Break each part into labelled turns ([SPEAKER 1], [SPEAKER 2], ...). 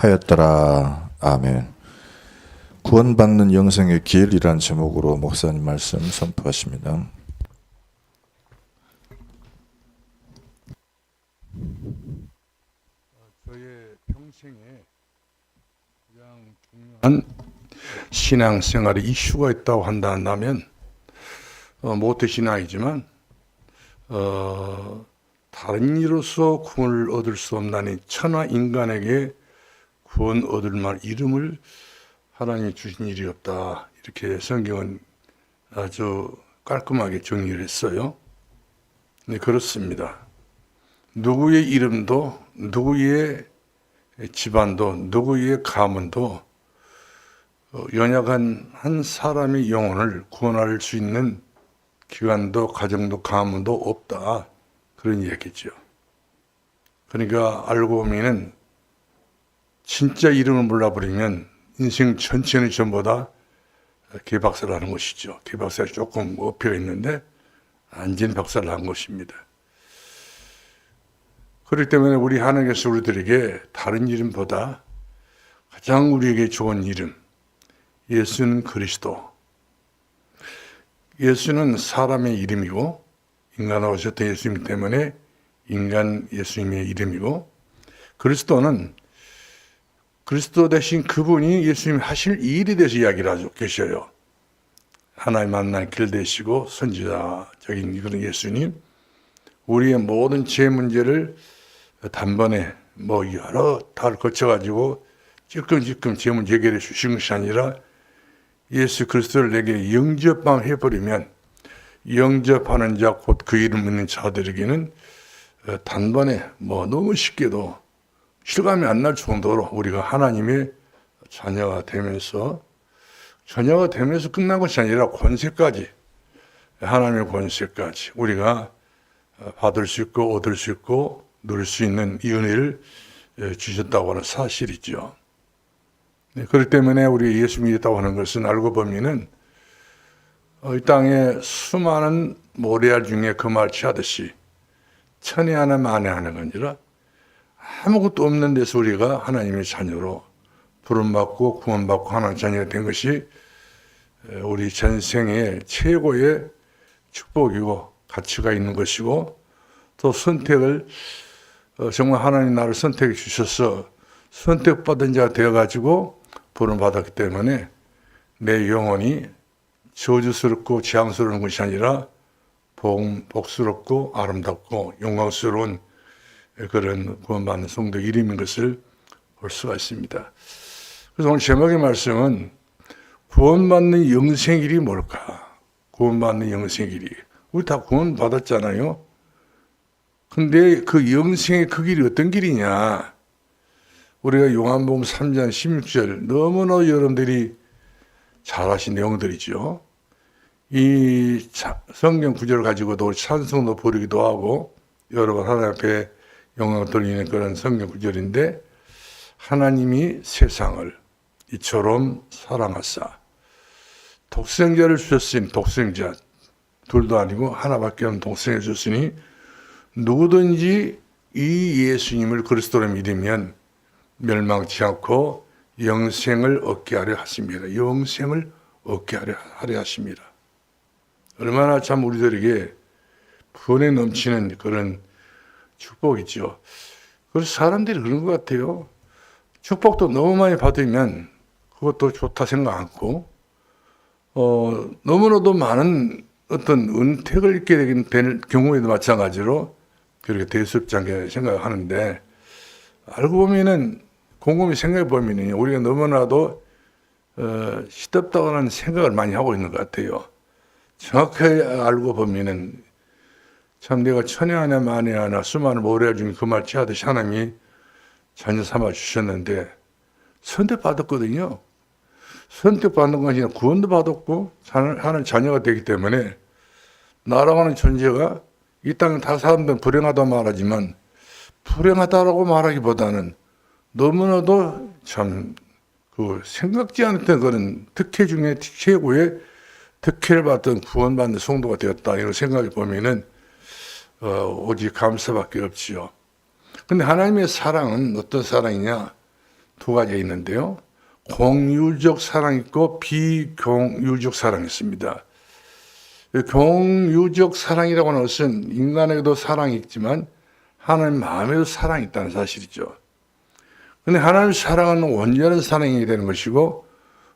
[SPEAKER 1] 하였더라. 아멘. 구원받는 영생의 길이란 제목으로 목사님 말씀 선포하십니다.
[SPEAKER 2] 저의 평생에 가장 중요한 신앙생활에 이슈가 있다고 한다면 모태신앙이지만 다른 이로서 구원을 얻을 수 없나니 천하 인간에게 구원 얻을 만한 이름을 하나님이 주신 일이 없다. 이렇게 성경은 아주 깔끔하게 정리를 했어요. 네, 그렇습니다. 누구의 이름도, 누구의 집안도, 누구의 가문도 연약한 한 사람의 영혼을 구원할 수 있는 기관도, 가정도, 가문도 없다. 그런 얘기죠. 그러니까 알고 보면은 진짜 이름을 몰라버리면 인생 전체는 전부 다 개박살을 하는 것이죠. 개박살이 조금 엎여 있는데 완전히 박살을 한 것입니다. 그렇기 때문에 우리 하나님께서 우리들에게 다른 이름보다 가장 우리에게 좋은 이름, 예수는 그리스도. 예수는 사람의 이름이고 인간으로 오셨던 예수님 때문에 인간 예수님의 이름이고, 그리스도는 그리스도 대신 그분이 예수님이 하실 일에 대해서 이야기를 하고 계셔요. 하나님 만난 길 되시고 선지자적인 그런 예수님, 우리의 모든 죄 문제를 단번에 여러 달을 거쳐가지고 찔끔찔끔 죄 문제 해결해 주신 것이 아니라 예수 그리스도를 내게 영접만 해버리면 영접하는 자 곧 그 이름 믿는 자들에게는 단번에 너무 쉽게도 실감이 안 날 정도로 우리가 하나님의 자녀가 되면서 끝난 것이 아니라 권세까지, 하나님의 권세까지 우리가 받을 수 있고 얻을 수 있고 누릴 수 있는 이 은혜를 주셨다고 하는 사실이죠. 그렇기 때문에 우리 예수 믿었다고 하는 것은 알고 보면은 이 땅에 수많은 모래알 중에 금알 취하듯이 천에 하나 만에 하나가 아니라 아무것도 없는 데서 우리가 하나님의 자녀로 부름받고 구원받고 하나님의 자녀가 된 것이 우리 전생의 최고의 축복이고 가치가 있는 것이고, 또 선택을 정말 하나님 나를 선택해 주셔서 선택받은 자가 되어가지고 부름받았기 때문에 내 영혼이 저주스럽고 재앙스러운 것이 아니라 복스럽고 아름답고 영광스러운 그런 구원받는 성도 이름인 것을 볼 수가 있습니다. 그래서 오늘 제목의 말씀은 구원받는 영생길이 뭘까? 구원받는 영생길이. 우리 다 구원받았잖아요. 근데 그 영생의 그 길이 어떤 길이냐? 우리가 요한복음 3장 16절 너무나 여러분들이 잘 아신 내용들이죠. 이 성경 구절을 가지고도 찬송도 부르기도 하고 여러 번 하나님 앞에 영광을 돌리는 그런 성경 구절인데, 하나님이 세상을 이처럼 사랑하사 독생자를 주셨으니, 독생자 둘도 아니고 하나밖에 없는 독생자를 주셨으니 누구든지 이 예수님을 그리스도로 믿으면 멸망치 않고 영생을 얻게 하려 하십니다. 영생을 얻게 하려 하십니다. 얼마나 참 우리들에게 분에 넘치는 그런 축복이죠. 그래서 사람들이 그런 것 같아요. 축복도 너무 많이 받으면 그것도 좋다 생각 않고, 너무나도 많은 어떤 은택을 입게 될 경우에도 마찬가지로 그렇게 대수롭지 않게 생각하는데, 알고 보면은 곰곰이 생각해 보면은 우리가 너무나도 시덥다고는 생각을 많이 하고 있는 것 같아요. 정확하게 알고 보면은 참 내가 천에 하나 만에 하나 수많은 모래알 중에 금알 취하듯이 하나님이 자녀 삼아 주셨는데 선택받았거든요. 선택받는 것이 아니라 구원도 받았고 하나님 자녀가 되기 때문에 나라고 하는 존재가 이 땅에 다 사람들은 불행하다고 말하지만 불행하다라고 말하기보다는 너무나도 참 생각지 않았던 그런 특혜 중에 최고의 특혜를 받던 구원받는 성도가 되었다, 이런 생각을 보면은 오직 감사밖에 없지요. 근데 하나님의 사랑은 어떤 사랑이냐? 두 가지가 있는데요. 공유적 사랑이 있고 비공유적 사랑이 있습니다. 공유적 사랑이라고 하는 것은 인간에게도 사랑이 있지만 하나님 마음에도 사랑이 있다는 사실이죠. 근데 하나님의 사랑은 온전한 사랑이 되는 것이고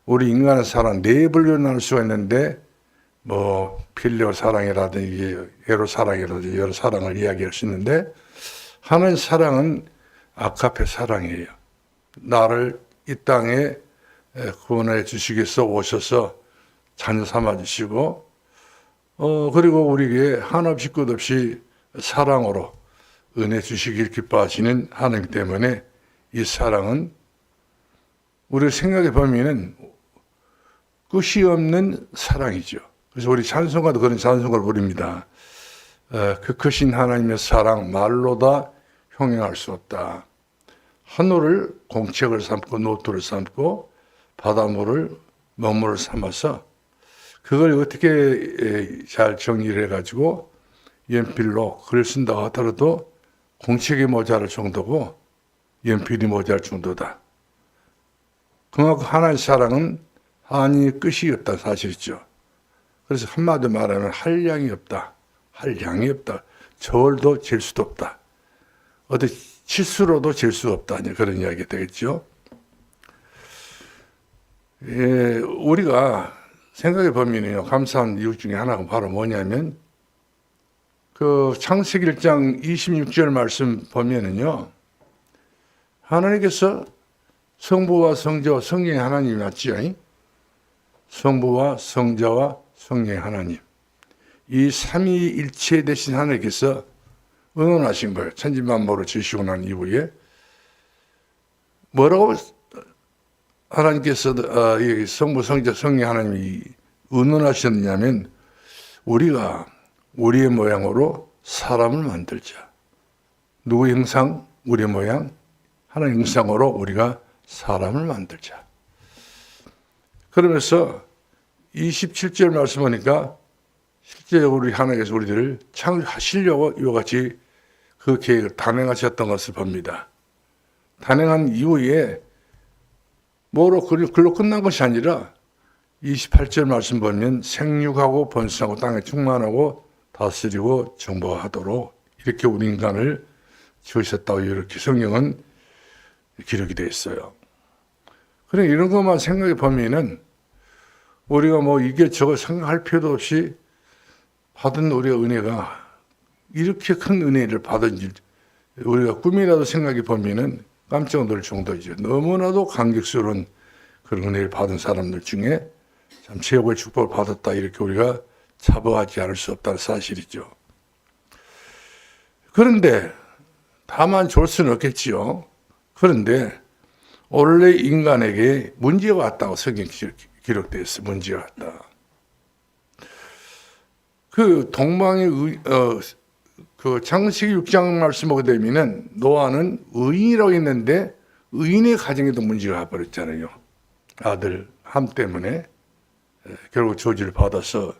[SPEAKER 2] 우리 인간의 사랑 네 분류로 나눌 수가 있는데 뭐 필요 사랑이라든지 에로 사랑이라든지 여러 사랑을 이야기할 수 있는데 하나님의 사랑은 아가페 사랑이에요. 나를 이 땅에 구원해 주시기 위해서 오셔서 자녀 삼아 주시고 그리고 우리에게 한없이 끝없이 사랑으로 은혜 주시길 기뻐하시는 하나님 때문에 이 사랑은 우리 생각해 보면은 끝이 없는 사랑이죠. 그래서 우리 찬송가도 그런 찬송가를 부릅니다. 그 크신 하나님의 사랑 말로 다 형용할 수 없다. 하늘을 공책을 삼고 노트를 삼고 바닷물을 먹물을 삼아서 그걸 어떻게 잘 정리를 해가지고 연필로 글을 쓴다고 하더라도 공책이 모자랄 정도고 연필이 모자랄 정도다. 그만큼 하나님의 사랑은 한이 끝이 없다는 사실이죠. 그래서 한마디로 말하면 한량이 없다. 한량이 없다. 저울도 잴 수도 없다. 어디 치수로도 잴 수 없다. 그런 이야기가 되겠죠. 우리가 생각해 보면요. 감사한 이유 중에 하나가 바로 뭐냐면 그 창세기 1장 26절 말씀 보면은요. 하나님께서 성부와 성자와 성령의 하나님이 맞지요. 성부와 성자와 성령의 하나님. 이 삼위일체 되신 하나님께서 의논하신 거예요. 천지만물을 지으시고 난 이후에 뭐라고 하나님께서 성부, 성자, 성령 하나님이 의논하셨느냐면 우리가 우리의 모양으로 사람을 만들자. 누구의 형상? 우리의 모양? 하나님 형상으로 우리가 사람을 만들자. 그러면서 27절 말씀하니까 실제적으로 우리 하나님께서 우리들을 창조하시려고 이와 같이 그 계획을 단행하셨던 것을 봅니다. 단행한 이후에 뭐로 글로 끝난 것이 아니라 28절 말씀 보면 생육하고 번성하고 땅에 충만하고 다스리고 정복하도록 이렇게 우리 인간을 지으셨다고 이렇게 성경은 기록이 되어 있어요. 그래 이런 것만 생각해 보면은 우리가 뭐 이게 저거 생각할 필요도 없이 받은 우리의 은혜가 이렇게 큰 은혜를 받은지 우리가 꿈이라도 생각해 보면은 깜짝 놀랄 정도이죠. 너무나도 감격스러운 그런 은혜를 받은 사람들 중에 참 최고의 축복을 받았다 이렇게 우리가 자부하지 않을 수 없다는 사실이죠. 그런데 다만 좋을 수는 없겠지요. 그런데 원래 인간에게 문제가 왔다고 성경에 기록되어 있어요. 문제가 왔다. 그 동방의 그 창세기 6장 말씀 보게 되면은 노아는 의인이라고 했는데 의인의 가정에도 문제가 와버렸잖아요. 아들 함 때문에 결국 저주를 받아서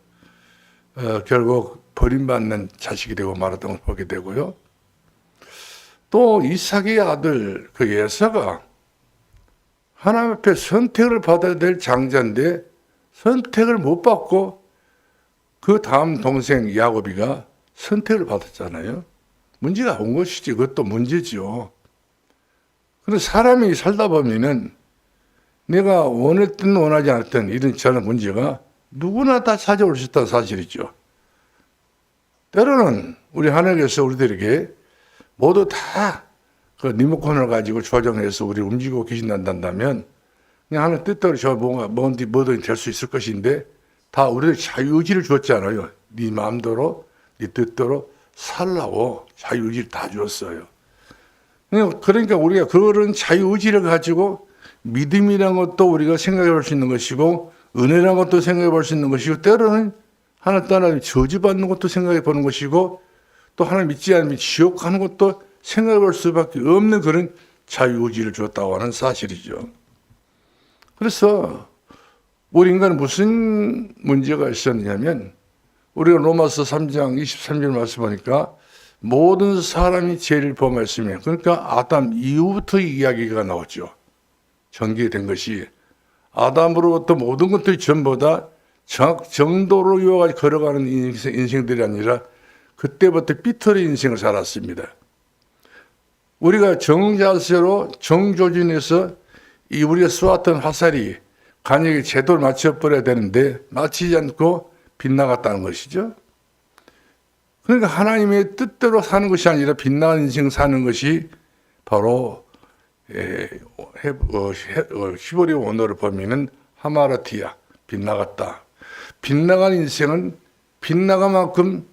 [SPEAKER 2] 결국 버림받는 자식이 되고 말았던 걸 보게 되고요. 또 이삭의 아들 그 예사가 하나님 앞에 선택을 받아야 될 장자인데 선택을 못 받고 그 다음 동생 야곱이가 선택을 받았잖아요. 문제가 온 것이지 그것도 문제죠. 그래서 사람이 살다 보면은 내가 원했든 원하지 않았든 이런 저런 문제가 누구나 다 찾아올 수 있다는 사실이죠. 때로는 우리 하나님께서 우리들에게 모두 다 그 리모컨을 가지고 조정해서 우리 움직이고 계신다면 그냥 하나님 뜻대로 저 뭐든 될 수 있을 것인데 다 우리들 자유의지를 줬잖아요. 네 마음대로 네 뜻대로 살라고 자유의지를 다 줬어요. 그러니까 우리가 그런 자유의지를 가지고 믿음이라는 것도 우리가 생각해 볼 수 있는 것이고 은혜라는 것도 생각해 볼 수 있는 것이고 때로는 하나님 따라 저주받는 것도 생각해 보는 것이고 또 하나님 믿지 않으면 지옥 가는 것도 생각해 볼 수밖에 없는 그런 자유의지를 줬다고 하는 사실이죠. 그래서 우리 인간은 무슨 문제가 있었냐면 우리가 로마서 3장 23절 말씀하니까 모든 사람이 죄를 범했으며 그러니까 아담 이후부터 이야기가 나오죠. 전개된 것이 아담으로부터 모든 것들이 전부 다 정도로 이어가지고 걸어가는 인생들이 아니라 그때부터 삐뚤이 인생을 살았습니다. 우리가 정자세로 정조준에서 이 우리가 쏘았던 화살이 간역에 제도를 맞춰버려야 되는데 맞추지 않고 빗나갔다는 것이죠. 그러니까 하나님의 뜻대로 사는 것이 아니라 빗나간 인생 사는 것이 바로 히브리 원어를 보면은 하마라티야, 빗나갔다. 빗나간 인생은 빗나간 만큼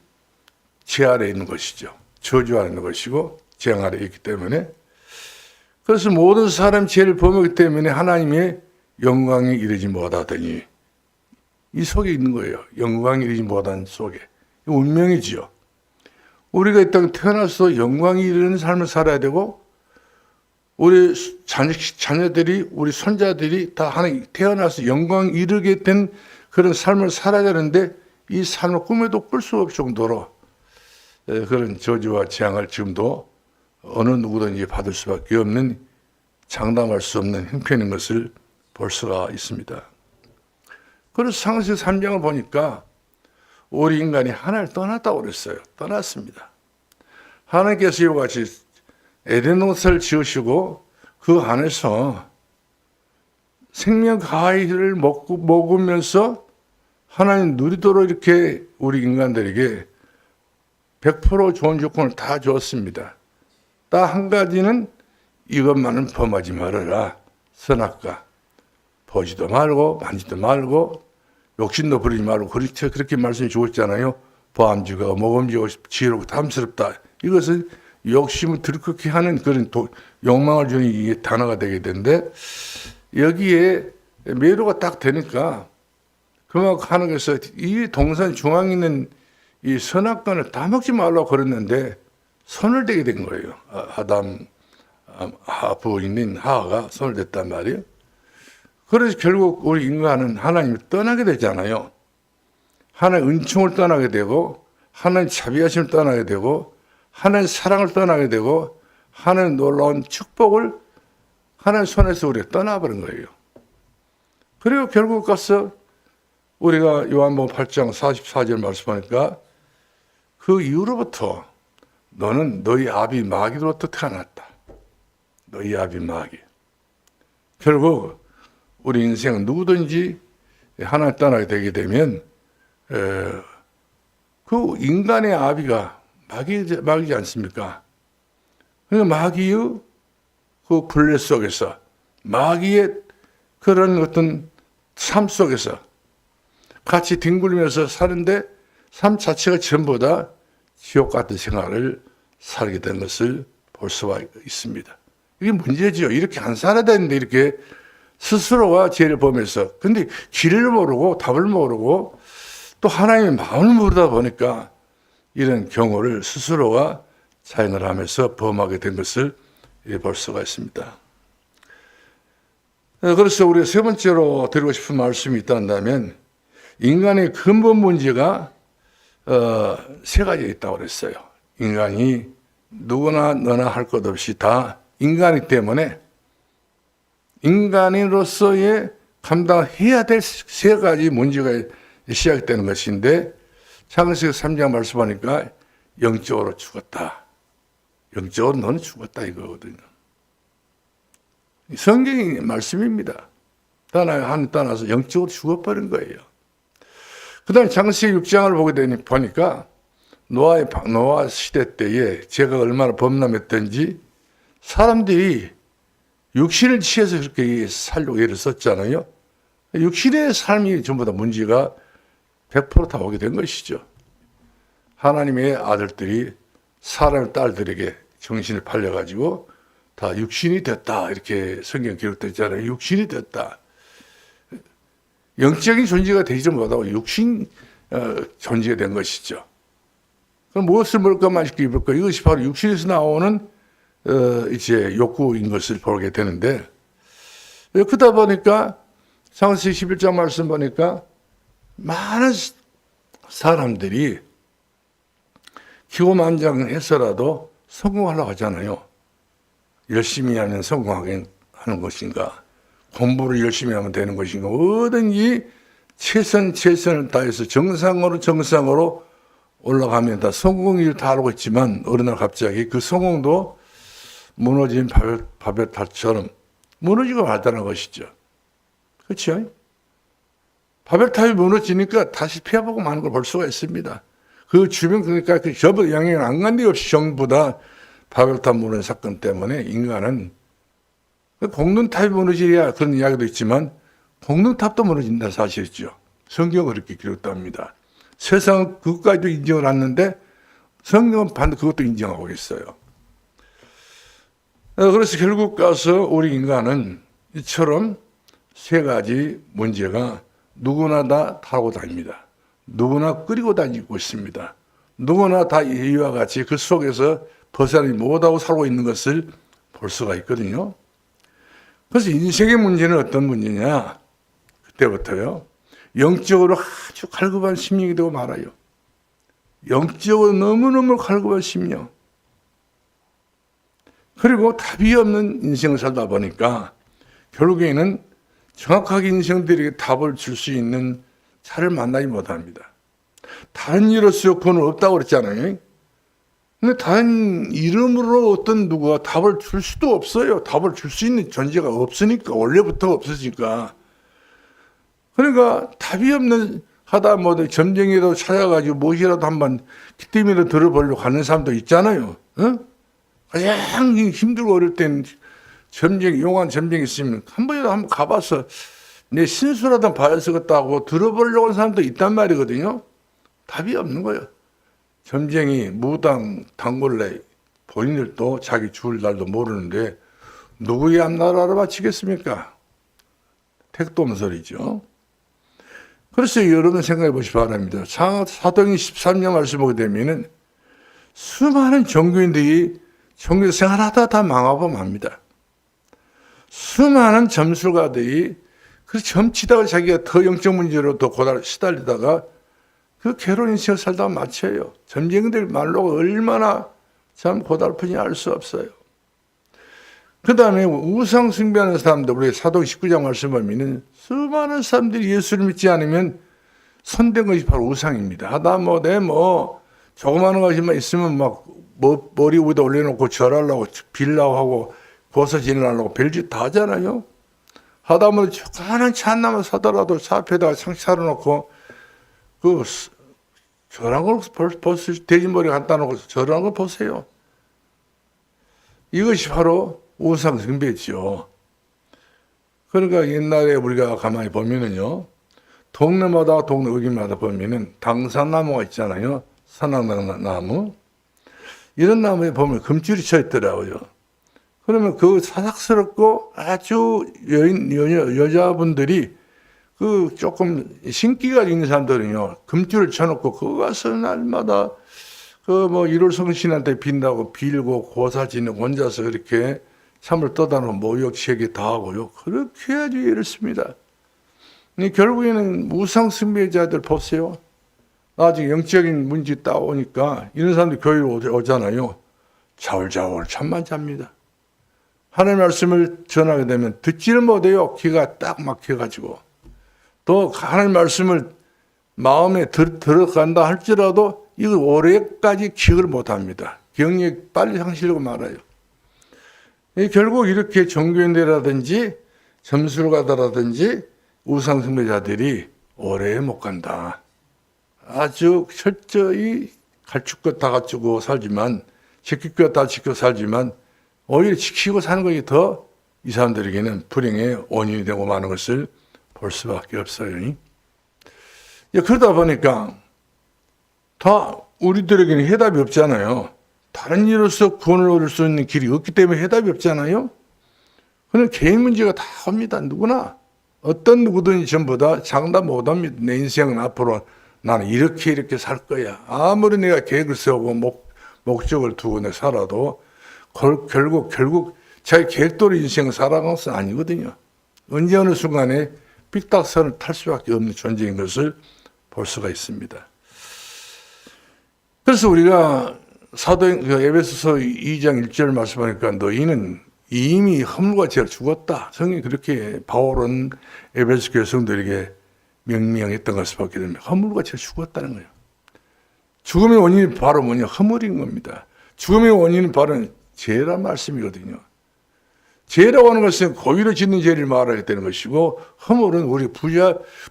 [SPEAKER 2] 죄 아래 있는 것이죠. 저주 아래 있는 것이고 재앙 아래 있기 때문에, 그래서 모든 사람 죄를 범하기 때문에 하나님의 영광이 이르지 못하더니, 이 속에 있는 거예요. 영광이 이르지 못한 속에. 운명이지요. 우리가 이 땅에 태어나서 영광이 이르는 삶을 살아야 되고, 우리 자녀들이, 우리 손자들이 다 하나님 태어나서 영광 이르게 된 그런 삶을 살아야 되는데, 이 삶을 꿈에도 꿀 수 없을 정도로 그런 저주와 재앙을 지금도 어느 누구든지 받을 수밖에 없는, 장담할 수 없는 형편인 것을 볼 수가 있습니다. 그래서 창세기 3장을 보니까 우리 인간이 하나님을 떠났다고 그랬어요. 떠났습니다. 하나님께서 이와 같이 에덴 동산을 지으시고 그 안에서 생명 과일을 먹으면서 하나님 누리도록 이렇게 우리 인간들에게 100% 좋은 조건을 다 주었습니다. 딱 한 가지는 이것만은 범하지 말아라. 선악과 보지도 말고 만지도 말고 욕심도 부리지 말고, 그렇게 말씀이 주었잖아요. 보암지고 모범지고 지혜롭고 탐스럽다. 이것은 욕심을 들끓게 하는 그런 욕망을 주는 이게 단어가 되게 되는데, 여기에 매료가 딱 되니까 그만큼 하나님께서 이 동산 중앙에 있는 이 선악과를 다 먹지 말라고 그랬는데 손을 대게 된 거예요. 부인인 하와가 손을 댔단 말이에요. 그래서 결국 우리 인간은 하나님을 떠나게 되잖아요. 하나님 은총을 떠나게 되고, 하나님 자비하심을 떠나게 되고, 하나님 사랑을 떠나게 되고, 하나님 놀라운 축복을 하나님 손에서 우리가 떠나버린 거예요. 그리고 결국 가서 우리가 요한복음 8장 44절 말씀하니까, 그 이후로부터 너는 너희 아비 마귀로부터 태어났다. 너희 아비 마귀. 결국 우리 인생은 누구든지 하나님 떠나게 되게 되면 그 인간의 아비가 마귀지 않습니까? 그러니까 마귀의 그 굴레 속에서, 마귀의 그런 어떤 삶 속에서 같이 뒹굴면서 사는데, 삶 자체가 전부 다 지옥 같은 생활을 살게 된 것을 볼 수가 있습니다. 이게 문제죠. 이렇게 안 살아야 되는데 이렇게 스스로가 죄를 범해서, 근데 길을 모르고 답을 모르고 또 하나님의 마음을 모르다 보니까 이런 경우를 스스로가 자행을 하면서 범하게 된 것을 볼 수가 있습니다. 그래서 우리가 세 번째로 드리고 싶은 말씀이 있다면, 인간의 근본 문제가 세 가지 있다고 그랬어요. 인간이 누구나 너나 할 것 없이 다 인간이기 때문에 인간인으로서의 감당해야 될 세 가지 문제가 시작되는 것인데, 창세기 3장 말씀하니까 영적으로 죽었다. 영적으로 너는 죽었다 이거거든요. 성경의 말씀입니다. 떠나서 영적으로 죽어버린 거예요. 그 다음에 창세기 6장을 보니까 노아 시대 때에 죄가 얼마나 범람했던지 사람들이 육신을 취해서 그렇게 살려고 애를 썼잖아요. 육신의 삶이 전부 다 문제가 100% 다 오게 된 것이죠. 하나님의 아들들이 사람의 딸들에게 정신을 팔려가지고 다 육신이 됐다. 이렇게 성경 기록되잖아요. 육신이 됐다. 영적인 존재가 되지 못하고 육신 존재가 된 것이죠. 그럼 무엇을 먹을까 맛있게 입을까? 이것이 바로 육신에서 나오는 이제 욕구인 것을 보게 되는데, 그러다 보니까 창세기 11장 말씀 보니까 많은 사람들이 기고만장해서라도 성공하려고 하잖아요. 열심히 하면 성공하게 하는 것인가? 공부를 열심히 하면 되는 것인가? 뭐든지 최선을 다해서 정상으로 올라가면 다 성공을 다 알고 있지만 어느 날 갑자기 그 성공도 무너진 바벨탑처럼 무너지고 말다는 것이죠. 그렇죠? 바벨탑이 무너지니까 다시 피해보고 마는 걸 볼 수가 있습니다. 그 주변 그러니까 그 전부 영향을 안 간 데 없이 전부 다 바벨탑 무너진 사건 때문에 인간은 공동탑이 무너지랴 그런 이야기도 있지만 공동탑도 무너진다 사실이죠. 성경은 그렇게 기록합니다. 세상은 그것까지도 인정을 하는데 성경은 반드시 그것도 인정하고 있어요. 그래서 결국 가서 우리 인간은 이처럼 세 가지 문제가 누구나 다 타고 다닙니다. 누구나 끌고 다니고 있습니다. 누구나 다 이와 같이 그 속에서 벗어나지 못하고 살고 있는 것을 볼 수가 있거든요. 그래서 인생의 문제는 어떤 문제냐? 그때부터요. 영적으로 아주 갈급한 심령이 되고 말아요. 영적으로 너무너무 갈급한 심령. 그리고 답이 없는 인생을 살다 보니까 결국에는 정확하게 인생들에게 답을 줄 수 있는 차를 만나지 못합니다. 다른 이로서 그건 없다고 그랬잖아요. 근데 다른 이름으로 어떤 누구가 답을 줄 수도 없어요. 답을 줄 수 있는 존재가 없으니까, 원래부터 없으니까. 그러니까 답이 없는 하다 뭐 점쟁이라도 찾아가지고 무엇이라도 한번 기쁨이라도 들어보려고 하는 사람도 있잖아요. 가장 힘들고 어릴 땐 용한 점쟁이 있으면 한 번이라도 한번 가봐서 내 신수라도 봐야겠다고 들어보려고 하는 사람도 있단 말이거든요. 답이 없는 거예요. 점쟁이, 무당, 단골레 본인들도 자기 죽을 날도 모르는데 누구의 앞나라 알아맞히겠습니까? 택도 없는 소리죠. 그래서 여러분 생각해 보시기 바랍니다. 사도행전 13장 말씀 보게 되면은 수많은 종교인들이 종교 생활하다 다 망하고 맙니다. 수많은 점술가들이 그 점치다가 자기가 더 영적 문제로 더 시달리다가 그 괴로운 인생을 살다가 마쳐요. 점쟁이들 말로가 얼마나 참 고달픈지 알 수 없어요. 그 다음에 우상 숭배하는 사람들, 우리 사도행 19장 말씀 보면은 수많은 사람들이 예수를 믿지 않으면 손댄 것이 바로 우상입니다. 하다 조그마한 것이만 있으면 머리 위에다 올려놓고 절하려고 빌라고 하고 고사 지내려고 별짓 다 하잖아요. 하다 조그마한 차 하나만 사더라도 차 앞에다가 창 차려놓고 저런 걸 보세요. 돼지머리 갖다 놓고 저런 걸 보세요. 이것이 바로 우상 숭배죠. 그러니까 옛날에 우리가 가만히 보면은요, 동네마다 어디마다 보면은 당산나무가 있잖아요. 산악나무. 이런 나무에 보면 금줄이 쳐 있더라고요. 그러면 그 사삭스럽고 아주 여자분들이 조금 신기가 있는 사람들은요, 금줄을 쳐놓고 그거 가서 날마다 1월 성신한테 빈다고 빌고 고사 지내고 혼자서 이렇게 참을 떠다놓고 모욕시에게 다 하고요. 그렇게 아주 이렇습니다. 결국에는 우상숭배자들 보세요. 나중에 영적인 문제 따오니까 이런 사람들 교회로 오잖아요. 자울자울 잠만 잡니다. 하나님 말씀을 전하게 되면 듣지를 못해요. 귀가 딱 막혀가지고. 또 하나님 말씀을 마음에 들어간다 할지라도 이걸 오래까지 기억을 못합니다. 기억력이 빨리 상실되고 말아요. 결국 이렇게 종교인들이라든지 점술가들라든지 우상숭배자들이 오래 못 간다. 아주 철저히 갖출 것 다 갖추고 살지만, 지킬 것 다 지켜 살지만 오히려 지키고 사는 것이 더 이 사람들에게는 불행의 원인이 되고 마는 것을 볼 수밖에 없어요. 그러다 보니까 다 우리들에게는 해답이 없잖아요. 다른 일로서 구원을 얻을 수 있는 길이 없기 때문에 해답이 없잖아요. 그냥 개인 문제가 다 옵니다. 누구나. 어떤 누구든지 전부 다 장담 못합니다. 내 인생은 앞으로 나는 이렇게 살 거야. 아무리 내가 계획을 세우고 목적을 두고 내가 살아도 결국 자기 계획대로 인생을 살아가는 것은 아니거든요. 언제 어느 순간에 삐딱선을 탈 수밖에 없는 존재인 것을 볼 수가 있습니다. 그래서 우리가 에베소서 2장 1절 말씀하니까 너희는 이미 허물과 죄로 죽었다. 성경이 그렇게 바울은 에베소 교회 성도에게 명명했던 것을 보게 되면 허물과 죄로 죽었다는 거예요. 죽음의 원인이 바로 뭐냐? 허물인 겁니다. 죽음의 원인은 바로 죄란 말씀이거든요. 죄라고 하는 것은 고의로 짓는 죄를 말하게 되는 것이고, 허물은 우리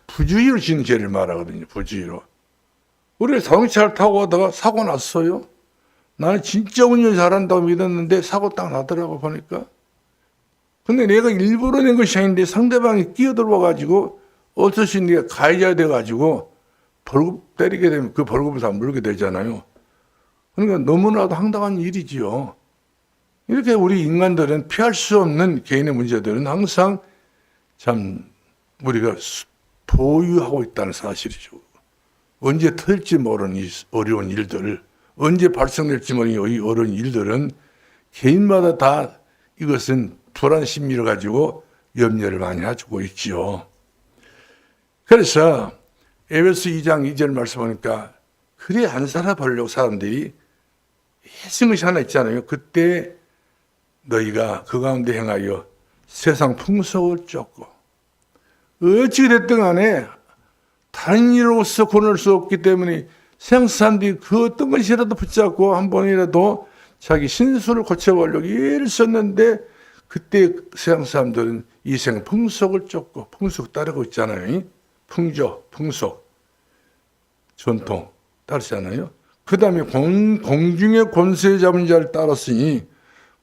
[SPEAKER 2] 부주의로 짓는 죄를 말하거든요. 부주의로. 우리가 자동차를 타고 가다가 사고 났어요. 나는 진짜 운전 잘한다고 믿었는데 사고 딱 나더라고 보니까. 근데 내가 일부러 낸 것이 아닌데 상대방이 끼어들어와가지고 어쩌시 네가 가해자가 돼가지고 벌금 때리게 되면 그 벌금을 다 물게 되잖아요. 그러니까 너무나도 황당한 일이지요. 이렇게 우리 인간들은 피할 수 없는 개인의 문제들은 항상 참 우리가 보유하고 있다는 사실이죠. 언제 터질지 모르는 이 어려운 일들을, 언제 발생될지 모르는 이 어려운 일들은 개인마다 다 이것은 불안 심리를 가지고 염려를 많이 해주고 있지요. 그래서 에베소 2장 2절 말씀 보니까 그래 안 살아보려고 사람들이 해준 것이 하나 있잖아요. 그때 너희가 그 가운데 행하여 세상 풍속을 쫓고 어찌 됐든 간에 다른 일로서 고를 수 없기 때문에 세상 사람들이 그 어떤 것이라도 붙잡고 한 번이라도 자기 신수를 고쳐보려고 애를 썼는데 그때 세상 사람들은 이 세상 풍속을 쫓고 풍속 따르고 있잖아요. 풍조, 풍속, 전통 따르잖아요. 그 다음에 공중의 권세 잡은 자를 따랐으니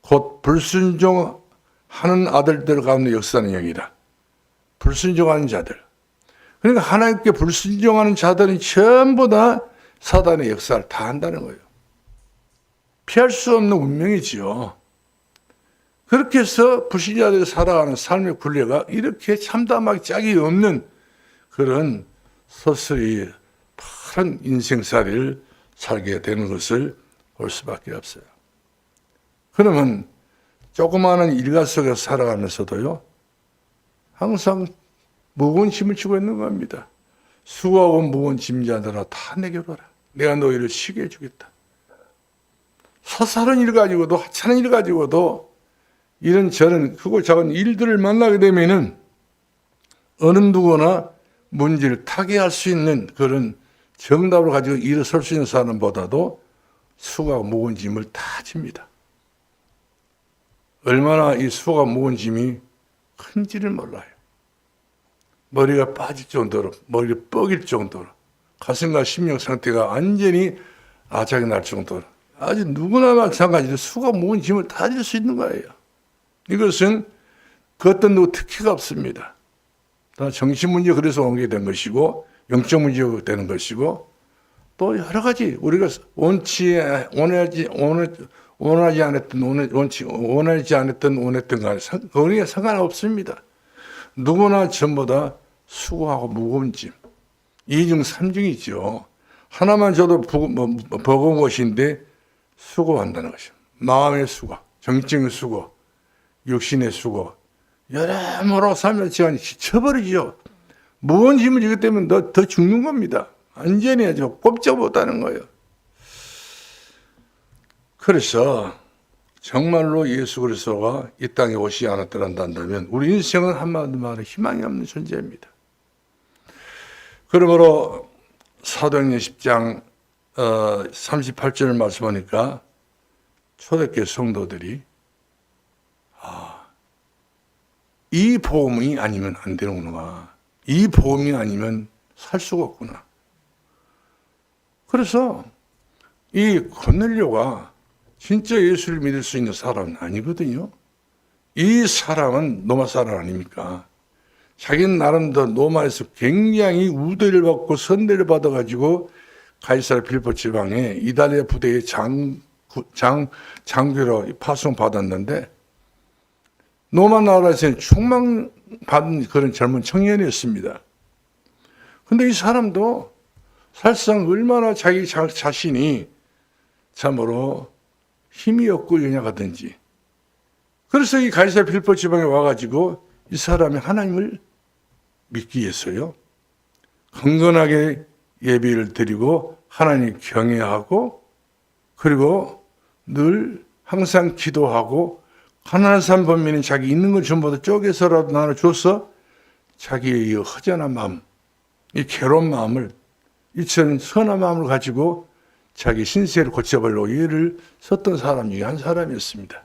[SPEAKER 2] 곧 불순종하는 아들들 가운데 역사하는 영이다. 불순종하는 자들. 그러니까 하나님께 불순종하는 자들은 전부 다 사단의 역사를 다 한다는 거예요. 피할 수 없는 운명이지요. 그렇게 해서 불신자들이 살아가는 삶의 굴레가 이렇게 참담하게 짝이 없는 그런 서서히 파란 인생살이를 살게 되는 것을 볼 수밖에 없어요. 그러면 조그마한 일가 속에서 살아가면서도요, 항상 무거운 짐을 지고 있는 겁니다. 수고하고 무거운 짐자들아 다 내게로 오라. 내가 너희를 쉬게 해주겠다. 서사른 일 가지고도 하찮은 일 가지고도 이런 저런 크고 작은 일들을 만나게 되면은 어느 누구나 문제를 타개할 수 있는 그런 정답을 가지고 일어설 수 있는 사람보다도 수고하고 무거운 짐을 다 집니다. 얼마나 이 수고가 무거운 짐이 큰지를 몰라요. 머리가 빠질 정도로, 머리가 뻐길 정도로, 가슴과 심령 상태가 완전히 아작이 날 정도로 아주 누구나 마찬가지로 수고가 무거운 짐을 다 질 수 있는 거예요. 이것은 그 어떤 누구 특혜가 없습니다. 다 정신 문제 그래서 오게 된 것이고 영적 문제가 되는 것이고 또 여러 가지 우리가 원하지 않았던 원했던 간에 거기에 상관없습니다. 누구나 전부 다 수고하고 무거운 짐. 2중 3중이죠. 하나만 줘도 버거운 것인데 수고한다는 것이죠. 마음의 수고, 정적인 수고, 육신의 수고, 여러모로 삶의 시간이 지쳐버리죠. 무거운 짐을 지기 때문에 더 죽는 겁니다. 완전히 아주 꼼짝 못하는 거예요. 그래서 정말로 예수 그리스도가 이 땅에 오시지 않았더란다면 우리 인생은 한마디로 말해 희망이 없는 존재입니다. 그러므로 사도행전 10장 38절을 말씀하니까 초대교회 성도들이 이 복음이 아니면 안 되는구나. 이 복음이 아니면 살 수가 없구나. 그래서 이 고넬료가 진짜 예수를 믿을 수 있는 사람은 아니거든요. 이 사람은 로마 사람 아닙니까? 자기는 나름대로 로마에서 굉장히 우대를 받고 선대를 받아가지고 가이사르 빌보 지방에 이달리아 부대의 장교로 파송 받았는데 로마 나라에서는 총망받은 그런 젊은 청년이었습니다. 근데 이 사람도 사실상 얼마나 자기 자신이 참으로 힘이 없고 연약하든지 그래서 이 가이사르 빌보 지방에 와가지고 이 사람이 하나님을 믿기 위해서요. 건건하게 예배를 드리고 하나님 경외하고 그리고 늘 항상 기도하고 가난한 범민은 자기 있는 걸 전부 다 쪼개서라도 나눠줘서 자기의 이 허전한 마음, 이 괴로운 마음을, 이처럼 선한 마음을 가지고 자기 신세를 고쳐보려고 애를 썼던 사람 중에 한 사람이었습니다.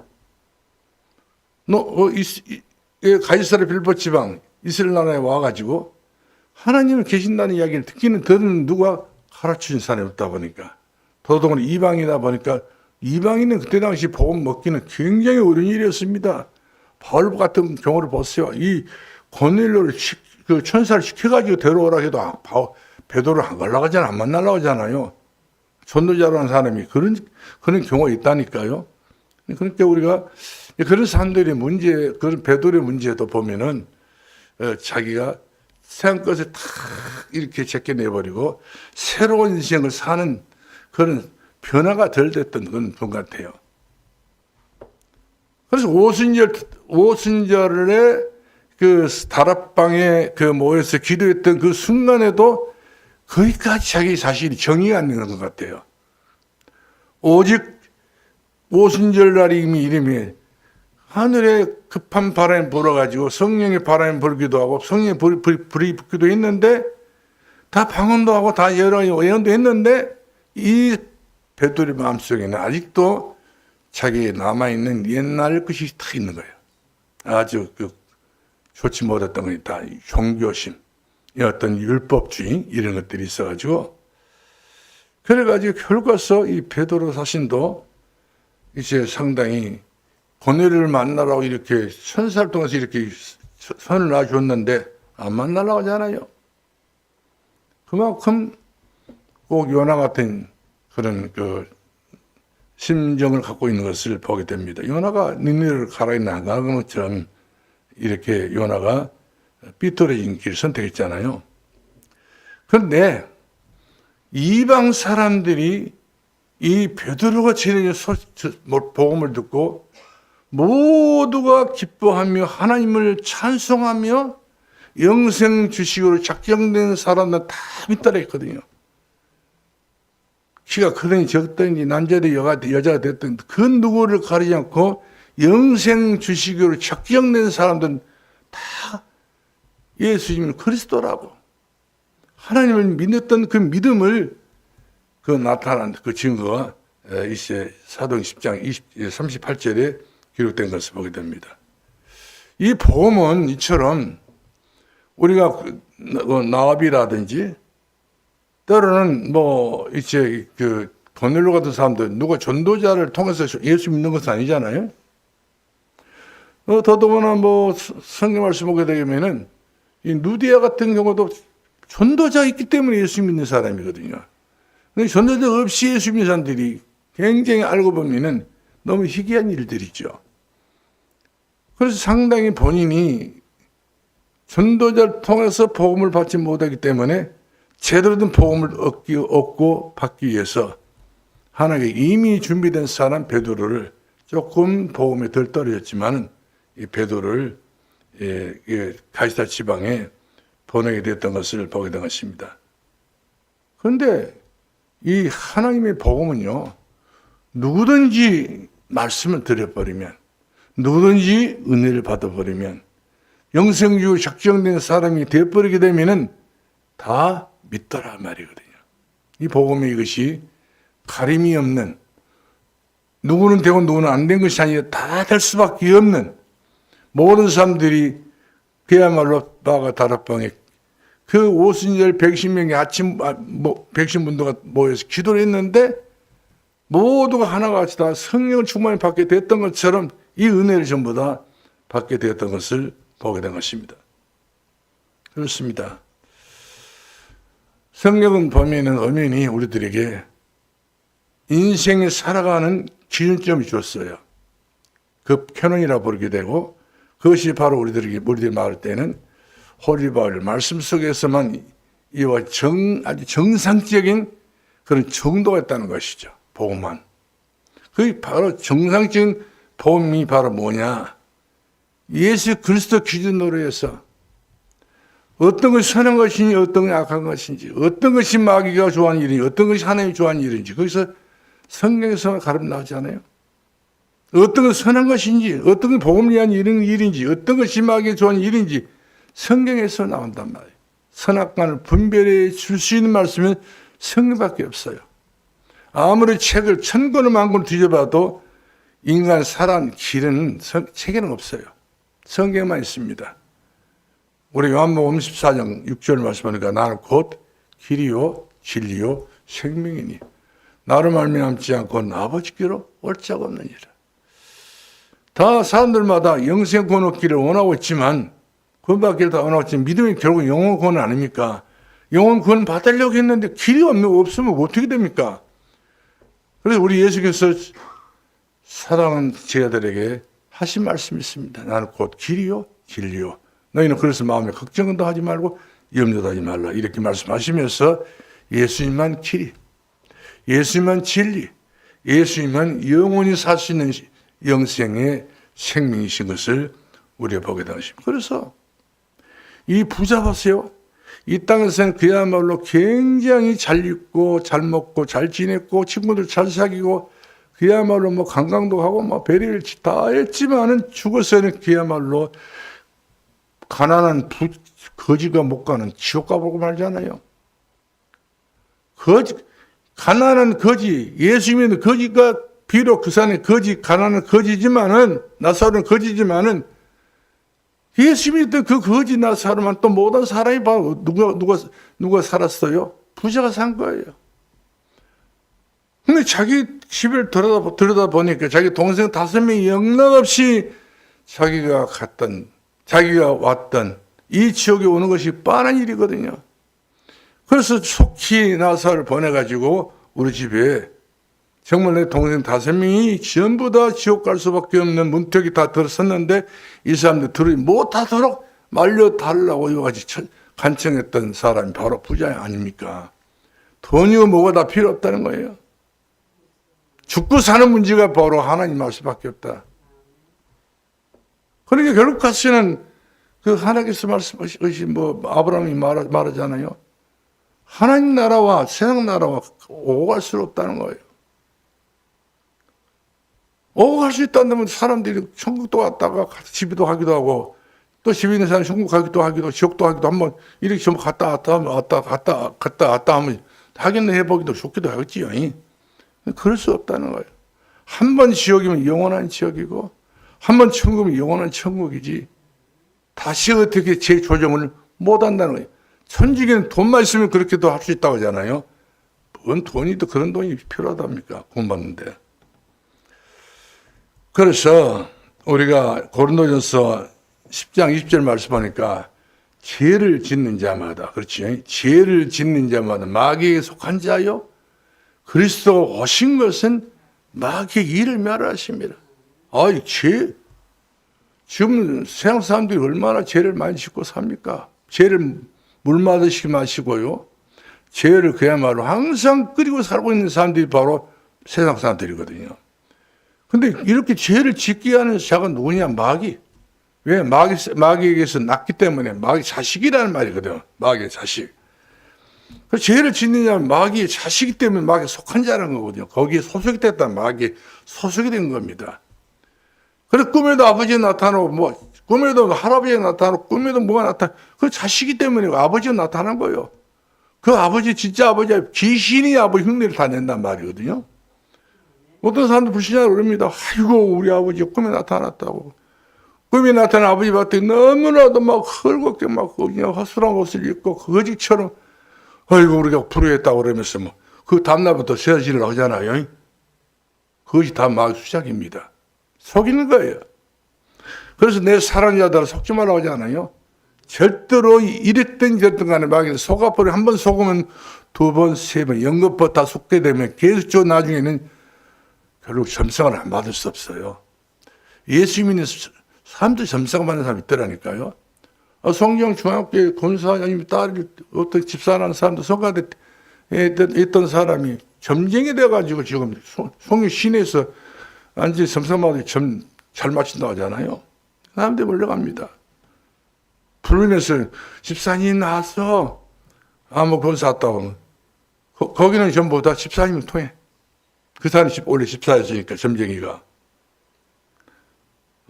[SPEAKER 2] 가이사르 빌보 지방 이스라엘 나라에 와가지고 하나님을 계신다는 이야기를 듣는 누가 가르쳐준 사람이 없다 보니까, 더더군다나 이방이다 보니까, 이방인은 그때 당시 복음 먹기는 굉장히 어려운 일이었습니다. 바울 같은 경우를 보세요. 이 고넬료를 그 천사를 시켜가지고 데려오라 해도 베드로를 안 가려고 안 만나려고 하잖아요. 전도자라는 사람이 그런 경우가 있다니까요. 그러니까 우리가 그런 사람들의 문제, 그런 베드로의 문제도 보면은 자기가 세상 것을 다 이렇게 제껴내버리고 새로운 인생을 사는 그런 변화가 덜 됐던 그런 분 같아요. 그래서 오순절에 그 다락방에 그 모여서 기도했던 그 순간에도 거기까지 자기 자신이 정의가 안 되는 것 같아요. 오직 오순절 날이 이름이 하늘에 급한 바람이 불어가지고 성령의 바람이 불기도 하고 성령의 불이 붙기도 했는데, 다 방언도 하고 다 여러 예언도 했는데, 이 베드로의 마음속에는 아직도 자기에 남아있는 옛날 것이 다 있는 거예요. 아주 좋지 못했던 것이 다 종교심, 어떤 율법주의 이런 것들이 있어가지고, 그래가지고 결과서 이 베드로 자신도 이제 상당히 고넬료를 만나라고 이렇게 천사를 통해서 이렇게 선을 놔줬는데 안 만나려고 하잖아요. 그만큼 꼭 요나 같은 그런 심정을 갖고 있는 것을 보게 됩니다. 요나가 니느웨를 가라이 나가는 것처럼 이렇게 요나가 삐뚤어진 길을 선택했잖아요. 그런데 이방 사람들이 이 베드로가 전해진 복음을 듣고 모두가 기뻐하며 하나님을 찬송하며 영생 주식으로 작정된 사람들은 다 믿따라했거든요. 키가 크든지 적든지 남자든 여자가 됐든 그 누구를 가리지 않고 영생 주식으로 작정된 사람들은 다 예수님은 그리스도라고 하나님을 믿었던 그 믿음을 나타난 그 증거가 이제 사도행 10장 38절에 기록된 것을 보게 됩니다. 이 복음은 이처럼 우리가 나합이라든지 때로는 이제 고넬료 같은 사람들 누가 전도자를 통해서 예수 믿는 것은 아니잖아요. 더더구나 성경 말씀 보게 되면은 이 누디아 같은 경우도 전도자 있기 때문에 예수 믿는 사람이거든요. 근데 전도자 없이 예수 믿는 사람들이 굉장히 알고 보면은 너무 희귀한 일들이죠. 그래서 상당히 본인이 전도자를 통해서 복음을 받지 못하기 때문에 제대로 된 복음을 얻고 받기 위해서 하나님께 이미 준비된 사람 베드로를 조금 복음에 덜 떨어졌지만 이 베드로를 가이사르 지방에 보내게 됐던 것을 보게 된 것입니다. 그런데 이 하나님의 복음은요, 누구든지 말씀을 드려버리면, 누구든지 은혜를 받아버리면, 영생주로 작정된 사람이 되어버리게 되면은 다 믿더라 말이거든요. 이 복음의 이것이 가림이 없는, 누구는 되고 누구는 안 된 것이 아니라 다 될 수밖에 없는 모든 사람들이 그야말로 바가 다락방에 그 오순절 110명의 백신분도가 모여서 기도를 했는데 모두가 하나같이 다 성령을 충만히 받게 됐던 것처럼 이 은혜를 전부 다 받게 되었던 것을 보게 된 것입니다. 그렇습니다. 성경은 보면은 엄연히 우리들에게 인생에 살아가는 기준점이 줬어요. 그 캐논이라 부르게 되고 그것이 바로 우리들이 말할 때는 홀리바울 말씀 속에서만 이와 아주 정상적인 그런 정도가 있다는 것이죠. 복음만. 그게 바로 정상적인 복음이 바로 뭐냐? 예수 그리스도 기준으로 해서 어떤 것이 선한 것인지 어떤 것이 악한 것인지 어떤 것이 마귀가 좋아하는 일인지 어떤 것이 하나님이 좋아하는 일인지 거기서 성경에서 가름 나오지 않아요? 어떤 건 선한 것인지, 어떤 건 복음을 위한 일인지, 어떤 건 심하게 좋은 일인지 성경에서 나온단 말이에요. 선악간을 분별해 줄 수 있는 말씀은 성경밖에 없어요. 아무리 책을 1000권을 10,000권을 뒤져봐도 인간 살아온 길은 책에는 없어요. 성경만 있습니다. 우리 요한복음 14장 6절 말씀하니까 나는 곧 길이요 진리요 생명이니 나를 말미암지 않고 아버지께로 올 자가 없느니라. 다 사람들마다 영생 구원 얻기를 원하고 있지만 구원받기를 다 원하고 있지만 믿음이 결국 영혼 구원 아닙니까? 영혼 구원 받으려고 했는데 길이 없으면 어떻게 됩니까? 그래서 우리 예수께서 사랑하는 제자들에게 하신 말씀이 있습니다. 나는 곧 길이요 진리요. 너희는 그래서 마음에 걱정도 하지 말고 염려도 하지 말라. 이렇게 말씀하시면서 예수님만 길이, 예수님만 진리, 예수님만 영원히 살 수 있는 영생의 생명이신 것을 우리가 보게 되십니다. 그래서 이 부자 보세요. 이 땅에서는 그야말로 굉장히 잘 입고 잘 먹고 잘 지냈고 친구들 잘 사귀고 그야말로 뭐 관광도 하고 뭐 별일 다 했지만은 죽어서는 그야말로 가난한 거지가 못 가는 지옥 가보고 말잖아요. 가난한 거지, 예수 믿는 거지가 비록 그 산에 가난한 거지지만은, 나사로는 거지지만은, 예수 믿던 그 거지 나사로만 또 모든 사람이 봐. 누가 살았어요? 부자가 산 거예요. 근데 자기 집을 들여다보니까 자기 동생 5명이 영락없이 자기가 왔던 이 지옥에 오는 것이 뻔한 일이거든요. 그래서 속히 나사를 보내가지고 우리 집에 정말 내 동생 5명이 전부 다 지옥 갈 수밖에 없는 문턱이 다 들어섰는데 이 사람들 들이 못하도록 말려달라고 이거까지 간청했던 사람이 바로 부자 아닙니까? 돈이고 뭐가 다 필요 없다는 거예요. 죽고 사는 문제가 바로 하나님 말씀밖에 없다. 그러니까 결국 가서는 그 하나님께서 말씀하신 아브라함이 말하잖아요. 하나님 나라와 세상 나라와 오고 갈 수 없다는 거예요. 오고 갈 수 있다면 사람들이 천국도 갔다가 집에도 가기도 하고 또 집에 있는 사람이 천국 가기도 하기도 지옥도 하기도 한번 이렇게 좀 갔다 왔다 하면 하겠네 해보기도 좋기도 하겠지요. 그럴 수 없다는 거예요. 한 번 지옥이면 영원한 지옥이고 한 번 천국이면 영원한 천국이지 다시 어떻게 재조정을 못한다는 거예요. 천직에는 돈만 있으면 그렇게도 할 수 있다고 하잖아요. 뭔 돈이도 그런 돈이 필요하답니까? 구원받는데. 그래서 우리가 고린도전서 10장 20절 말씀하니까 죄를 짓는 자마다, 그렇지? 죄를 짓는 자마다 마귀에게 속한 자요. 그리스도가 오신 것은 마귀의 일을 멸하십니다. 지금 세상 사람들이 얼마나 죄를 많이 짓고 삽니까? 죄를 물마듯이 마시고요. 죄를 그야말로 항상 끓이고 살고 있는 사람들이 바로 세상 사람들이거든요. 근데 이렇게 죄를 짓게 하는 자가 누구냐? 마귀. 왜? 마귀에게서 났기 때문에 마귀 자식이라는 말이거든요. 마귀의 자식. 죄를 짓느냐면 마귀의 자식이기 때문에 마귀에 속한 자라는 거거든요. 거기에 소속이 됐다면 마귀에 소속이 된 겁니다. 그래서 꿈에도 아버지가 나타나고, 꿈에도 할아버지가 나타나고, 꿈에도 뭐가 나타나고, 그 자식이기 때문에 아버지가 나타난 거예요. 그 아버지, 진짜 아버지가 귀신이 아버지 흉내를 다 낸단 말이거든요. 어떤 사람들 불신자를 그럽니다. 아이고, 우리 아버지가 꿈에 나타났다고. 꿈에 나타난 아버지 봤더니 너무나도 막 헐겁게 막 그냥 허술한 옷을 입고 거지처럼 아이고 우리가 불효했다고 그러면서 그 다음날부터 세아지를 하잖아요. 그것이 다 마귀 수작입니다. 속이는 거예요. 그래서 내 사랑하는 자들을 속지 말라고 하잖아요. 절대로 이랬든 저랬든 간에 마귀는 속아버려. 한 번 속으면 2번, 3번, 연거푸 다 속게 되면 계속 나중에는 결국 점성을 안 받을 수 없어요. 예수 믿는 사람들 점성 받는 사람이 있더라니까요. 성경 중학교 권사장님 딸이 어떤 집사라는 사람도 성가대 있던 사람이 점쟁이 돼가지고 지금 성경 시내에서 완전히 점성마다 잘 맞춘다고 하잖아요. 사람들이 몰려갑니다. 부르면서 집사님 나왔어. 권사 왔다고. 거기는 전부 다 집사님을 통해. 그 사람이 원래 집사였으니까 점쟁이가.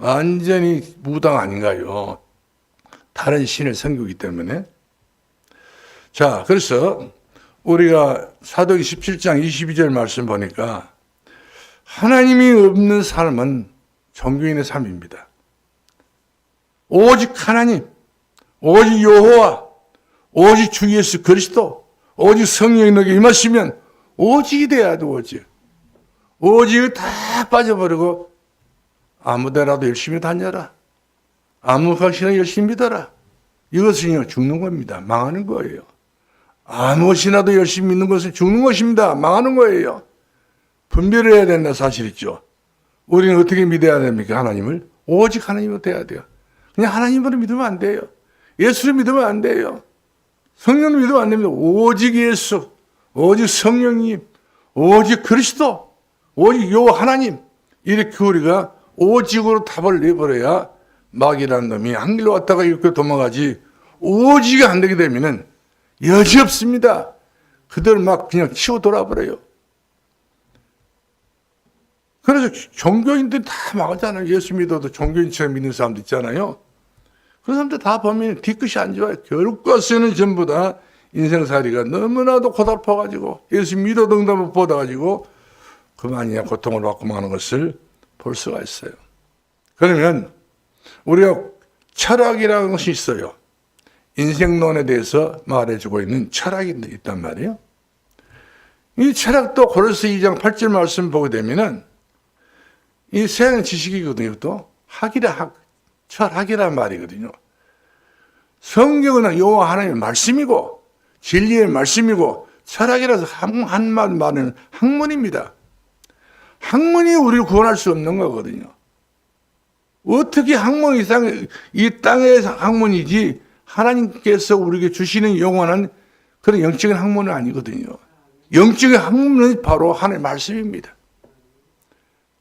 [SPEAKER 2] 완전히 무당 아닌가요? 다른 신을 섬기기 때문에. 자, 그래서 우리가 사도기 17장 22절 말씀 보니까 하나님이 없는 삶은 종교인의 삶입니다. 오직 하나님, 오직 여호와, 오직 주 예수 그리스도, 오직 성령이 너에게 임하시면 오직이 돼야 돼. 오직을 다 빠져버리고 아무데라도 열심히 다녀라. 아무 것이나 열심히 믿어라. 이것은 죽는 겁니다. 망하는 거예요. 아무것이나도 열심히 믿는 것은 죽는 것입니다. 망하는 거예요. 분별을 해야 된다 사실이죠. 우리는 어떻게 믿어야 됩니까? 하나님을? 오직 하나님으로 돼야 돼요. 그냥 하나님으로 믿으면 안 돼요. 예수를 믿으면 안 돼요. 성령을 믿으면 안 됩니다. 오직 예수, 오직 성령님, 오직 그리스도, 오직 요 하나님. 이렇게 우리가 오직으로 답을 내버려야 마귀라는 놈이 한 길로 왔다가 이렇게 도망가지, 오직이 안 되게 되면은 여지 없습니다. 그들 막 그냥 치고 돌아버려요. 그래서 종교인들이 다 망하잖아요. 예수 믿어도 종교인처럼 믿는 사람도 있잖아요. 그런 사람들 다 보면 뒤끝이 안 좋아요. 결국까지는 전부 다 인생살이가 너무나도 고달퍼가지고 예수 믿어도 응답 못 받아가지고 그만이야 고통을 받고 마는 것을 볼 수가 있어요. 그러면 우리가 철학이라는 것이 있어요. 인생론에 대해서 말해주고 있는 철학이 있단 말이에요. 이 철학도 고린도서 2장 8절 말씀 보게 되면은 이 서양 지식이거든요. 또 철학이란 말이거든요. 성경은 여호와 하나님의 말씀이고 진리의 말씀이고 철학이라서 한말 말은 학문입니다. 학문이 우리를 구원할 수 없는 거거든요. 어떻게 학문 이상 이 땅의 학문이지 하나님께서 우리에게 주시는 영원한 그런 영적인 학문은 아니거든요. 영적인 학문은 바로 하나님의 말씀입니다.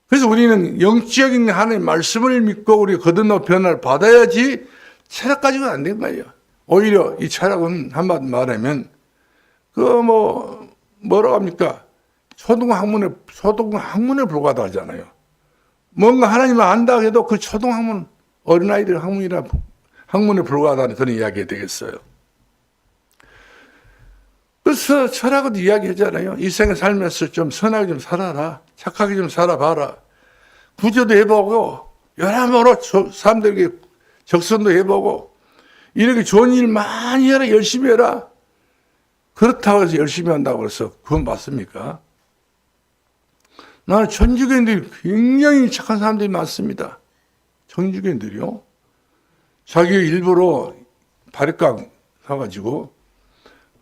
[SPEAKER 2] 그래서 우리는 영적인 하나님의 말씀을 믿고 우리가 거듭나 변화를 받아야지 철학 가지고는 안 된 거예요. 오히려 이 철학은 한마디 말하면 뭐라고 합니까? 초등학문에 불과하다 하잖아요. 뭔가 하나님을 안다 해도 그 초등학문, 어린아이들 학문에 불과하다는 그런 이야기가 되겠어요. 그래서 철학은 이야기하잖아요. 이 생에 살면서 좀 선하게 좀 살아라. 착하게 좀 살아봐라. 구제도 해보고 여러모로 사람들에게 적선도 해보고 이렇게 좋은 일 많이 해라. 열심히 해라. 그렇다고 해서 열심히 한다고 해서 그건 맞습니까? 나는 천주교인들이 굉장히 착한 사람들이 많습니다. 천주교인들이요. 자기 일부러 바리깡 사가지고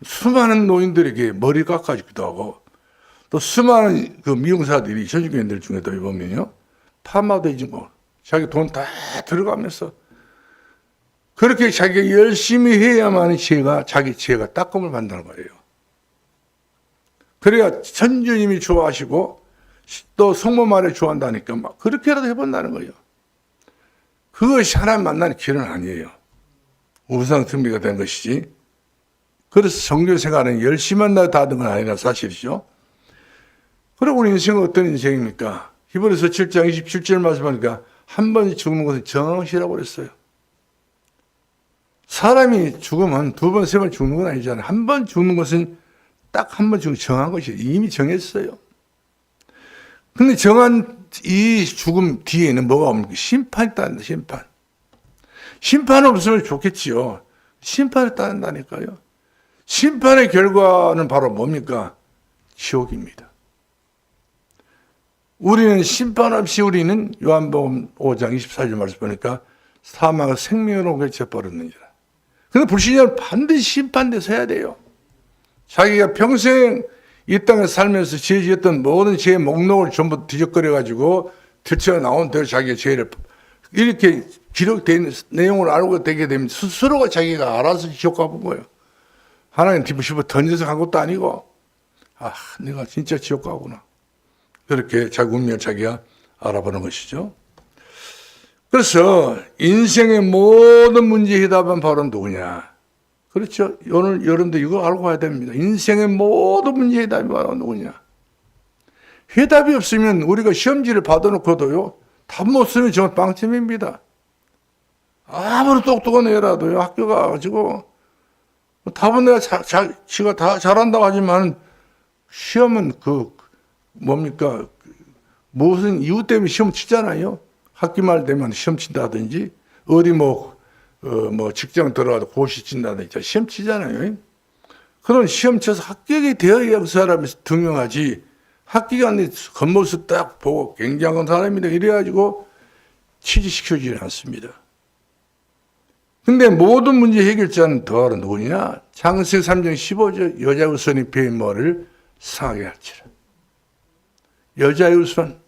[SPEAKER 2] 수많은 노인들에게 머리 깎아주기도 하고 또 수많은 그 미용사들이 천주교인들 중에도 보면요. 파마도 해주고 자기 돈 다 들어가면서 그렇게 자기가 열심히 해야만 자기 죄가 닦음을 받는다는 거예요. 그래야 천주님이 좋아하시고 또 성모마리아 좋아한다니까 막 그렇게라도 해본다는 거예요. 그것이 하나님 만나는 길은 아니에요. 우상 숭배가 된 것이지. 그래서 종교 생활은 열심히 한다고 다 하는 건 아니라 사실이죠. 그리고 우리 인생은 어떤 인생입니까? 히브리서 7장 27절 말씀하니까 한 번 죽는 것은 정시라고 그랬어요. 사람이 죽으면 두 번, 세 번 죽는 건 아니잖아요. 한 번 죽는 것은 딱 한 번 죽는 정한 것이에요. 이미 정했어요. 근데 정한 이 죽음 뒤에는 뭐가 옵니까? 심판이 따른다, 심판. 심판 없으면 좋겠지요. 심판을 따른다니까요. 심판의 결과는 바로 뭡니까? 지옥입니다. 우리는 심판 없이 우리는 요한복음 5장 24절 말씀 보니까 사망을 생명으로 결쳐버렸느니라. 근데 불신자는 반드시 심판돼서 해야 돼요. 자기가 평생 이 땅에 살면서 죄 지었던 모든 죄의 목록을 전부 뒤적거려가지고 들쳐 나온 대로 자기의 죄를 이렇게 기록된 내용을 알고 되게 되면 스스로가 자기가 알아서 지옥 가본 거예요. 하나님 뒤집어 던져서 간 것도 아니고 내가 진짜 지옥 가구나. 그렇게 자기 운명을 자기가 알아보는 것이죠. 그래서 인생의 모든 문제 해답은 바로 누구냐? 그렇죠. 오늘 여러분들 이거 알고 가야 됩니다. 인생의 모든 문제 해답이 바로 누구냐? 해답이 없으면 우리가 시험지를 받아놓고도요, 답 못 쓰면 정말 빵점입니다. 아무리 똑똑한 애라도요, 학교 가가지고, 답은 내가 지가 다 잘한다고 하지만, 시험은 뭡니까, 무슨 이유 때문에 시험 치잖아요. 학기말 되면 시험 친다든지, 어디 직장 들어가도 고시 친다든지, 시험 치잖아요. 그런 시험 쳐서 합격이 되어야 그 사람이 등용하지, 합격이 안 돼, 겉모습 딱 보고 굉장한 사람이다, 이래가지고 취직시켜주지 않습니다. 근데 모든 문제 해결자는 더하러 누구냐? 창세기 3장 15절 여자의 우선이 배모를 상하게 할지라. 여자의 우선.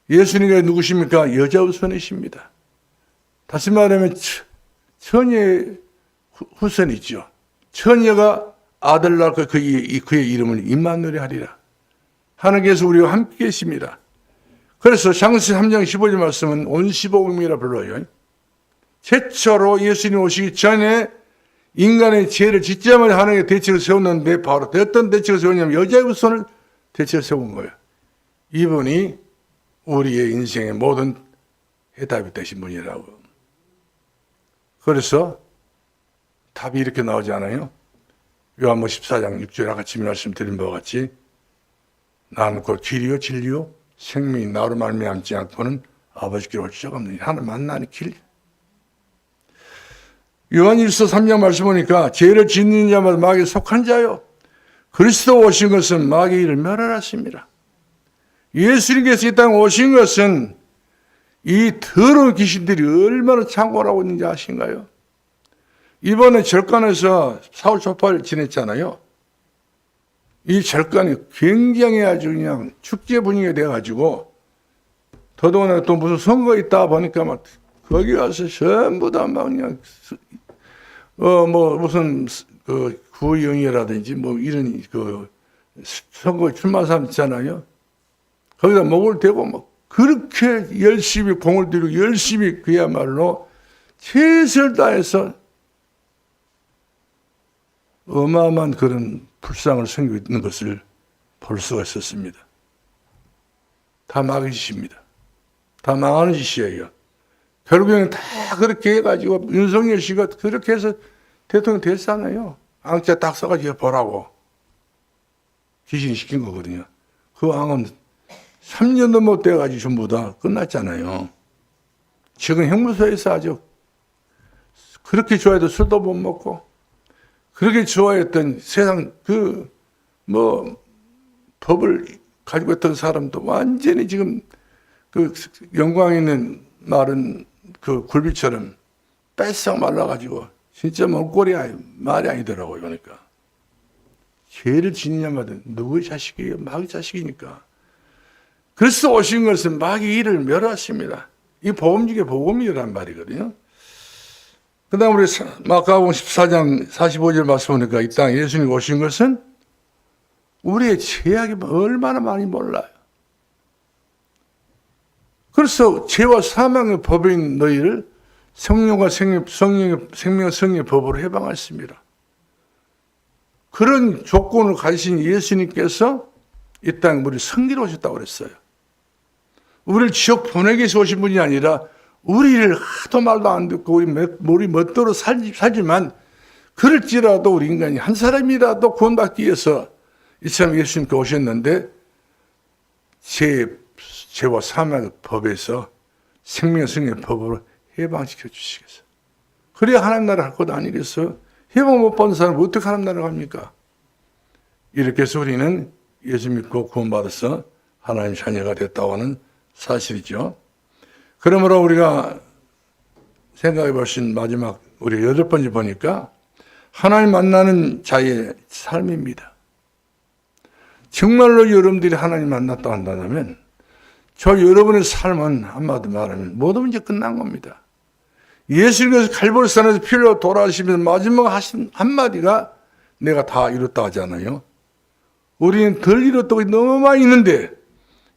[SPEAKER 2] 예수님이 누구십니까? 여자의 우선이십니다. 다시 말하면 처녀의 후손이죠. 처녀가 아들 낳고 그의 이름을 임마누엘 하리라. 하나님께서 우리와 함께 계십니다. 그래서 창세기 3장 15절 말씀은 온시복음이라 불러요. 최초로 예수님 오시기 전에 인간의 죄를 짓자마자 하나님의 대책을 세웠는데 바로 어떤 대책을 세웠냐면 여자의 후손을 대책을 세운 거예요. 이분이 우리의 인생의 모든 해답이 되신 분이라고. 그래서 답이 이렇게 나오지 않아요? 요한복음 14장 6절에 같이 말씀드린 바와 같이 나는 곧 길이요 진리요 생명이 나로 말미암지 않고는 아버지께로 올 수가 없느니 하나님 만나는 길. 요한일서 3장 말씀 보니까 죄를 짓는 자마다 마귀에 속한 자요. 그리스도 오신 것은 마귀의 일을 멸하랐습니다. 예수님께서 이 땅에 오신 것은 이 더러운 귀신들이 얼마나 창궐하고 있는지 아신가요? 이번에 절간에서 사울 초파를 지냈잖아요. 이 절간이 굉장히 아주 그냥 축제 분위기가 돼가지고 더더구나 또 무슨 선거 있다 보니까 막 거기 가서 전부 다 막 그냥 무슨 구의원이라든지 이런 선거 출마한 사람 있잖아요. 거기다 목을 대고 막 그렇게 열심히 공을 들이고 열심히 그야말로 최선을 다해서 어마어마한 그런 불상을 섬기고 있는 것을 볼 수가 있었습니다. 다 마귀 짓입니다. 다 망하는 짓이에요. 결국에는 다 그렇게 해가지고 윤석열 씨가 그렇게 해서 대통령 됐잖아요. 앙자 딱 써가지고 보라고 귀신이 시킨 거거든요. 그 앙은 3년도 못 돼가지고 전부 다 끝났잖아요. 지금 형무소에서 아주 그렇게 좋아해도 술도 못 먹고 그렇게 좋아했던 세상 법을 가지고 있던 사람도 완전히 지금 영광 있는 마른 굴비처럼 뺏어 말라가지고 진짜 mol꼴이 말이 아니더라고요. 그러니까 죄를 지니냐마다 누구의 자식이에요? 마귀 자식이니까. 그래서 오신 것은 마귀 일을 멸하십니다. 이 복음 중에 복음이란 말이거든요. 그 다음 우리 마가복음 14장 45절 말씀 보니까 이 땅에 예수님 오신 것은 우리의 죄악이 얼마나 많이 몰라요. 그래서 죄와 사망의 법인 너희를 성령과 생명과 성령의 법으로 해방하십니다. 그런 조건을 가지신 예수님께서 이 땅에 우리 섬기러 오셨다고 그랬어요. 우리를 지옥 보내기 위해서 오신 분이 아니라 우리를 하도 말도 안 듣고 우리 멋대로 살지만 그럴지라도 우리 인간이 한 사람이라도 구원받기 위해서 이처럼 예수님께 오셨는데 죄와 사망의 법에서 생명 성령의 법으로 해방시켜 주시겠어요. 그래야 하나님 나라 할 것 아니겠어요? 해방 못 받는 사람은 어떻게 하나님 나라 갑니까? 이렇게 해서 우리는 예수 믿고 구원받아서 하나님 자녀가 됐다고 하는 사실이죠. 그러므로 우리가 생각해 보신 마지막 우리 8번째 보니까 하나님 만나는 자의 삶입니다. 정말로 여러분들이 하나님 만났다 한다면 저 여러분의 삶은 한마디 말하면 모든 문제 끝난 겁니다. 예수님께서 갈보리산에서 피 흘려 돌아가시면서 마지막 하신 한마디가 내가 다 이뤘다 하잖아요. 우리는 덜 이뤘다고 너무 많이 있는데